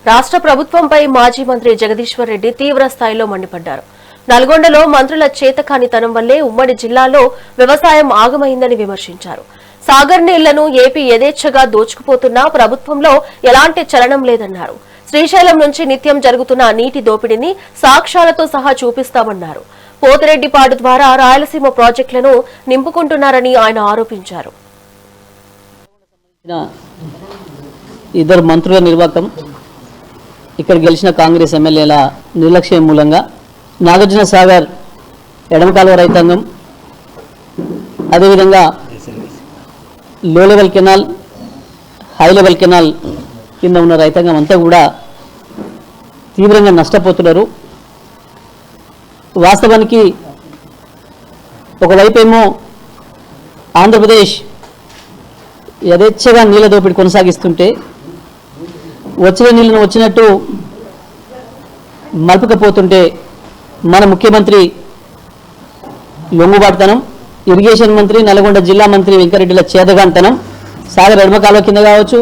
రాష్ట్ర ప్రభుత్వంపై మాజీ మంత్రి జగదీశ్వర్ రెడ్డి తీవ్ర స్థాయిలో మండిపడ్డారు. నల్గొండలో మంత్రుల చేతకానితనం వల్లే ఉమ్మడి జిల్లాలో వ్యవసాయం ఆగమైందని విమర్శించారు. సాగర్ నీళ్లను ఏపీ యథేచ్ఛగా దోచుకుపోతున్నా ప్రభుత్వంలో ఎలాంటి చలనం లేదన్నారు. శ్రీశైలం నుంచి నిత్యం జరుగుతున్న నీటి దోపిడీని సాక్ష్యాలతో సహా చూపిస్తామన్నారు. పోతిరెడ్డిపాడు ద్వారా రాయలసీమ ప్రాజెక్టులను నింపుకుంటున్నారని ఆయన ఆరోపించారు. ఇద్దరు మంత్రుల నిర్వాకం, ఇక్కడ గెలిచిన కాంగ్రెస్ ఎమ్మెల్యేల నిర్లక్ష్యం మూలంగా నాగార్జున సాగర్ ఎడమ కాలువ రైతాంగం, అదేవిధంగా లో level canal, high level canal కింద ఉన్న రైతాంగం అంతా కూడా తీవ్రంగా నష్టపోతున్నారు. వాస్తవానికి ఒకవైపేమో ఆంధ్రప్రదేశ్ యథేచ్ఛగా నీళ్ళ దోపిడీ కొనసాగిస్తుంటే వచ్చిన నీళ్ళను వచ్చినట్టు మలుపకపోతుంటే మన ముఖ్యమంత్రి లొంగుబాటుతనం, ఇరిగేషన్ మంత్రి నల్గొండ జిల్లా మంత్రి వెంకరెడ్డిల చేదగాంతనం, సాగర్ ఎడమ కాలువ కింద కావచ్చు,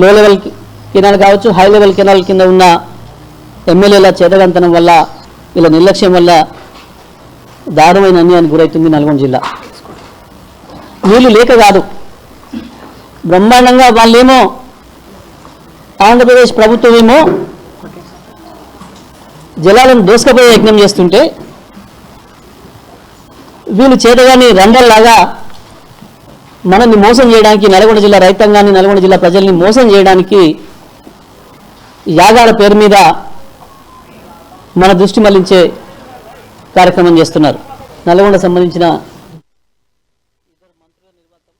లో లెవెల్ కెనాల్ కావచ్చు, హై లెవెల్ కెనాల్ కింద ఉన్న ఎమ్మెల్యేల చేదగాంతనం వల్ల, వీళ్ళ నిర్లక్ష్యం వల్ల దారుణమైన అన్యాయానికి గురవుతుంది నల్గొండ జిల్లా. నీళ్లు లేక కాదు, బ్రహ్మాండంగా వాళ్ళేమో ఆంధ్రప్రదేశ్ ప్రభుత్వం ఏమో జలాలను దోసుకపోయే యజ్ఞం చేస్తుంటే వీళ్ళు చేతగాని రంగల్లాగా మనల్ని మోసం చేయడానికి, నల్గొండ జిల్లా రైతాంగాన్ని, నల్గొండ జిల్లా ప్రజల్ని మోసం చేయడానికి యాగాల పేరు మీద మన దృష్టి మళ్లించే కార్యక్రమం చేస్తున్నారు. నల్గొండ సంబంధించిన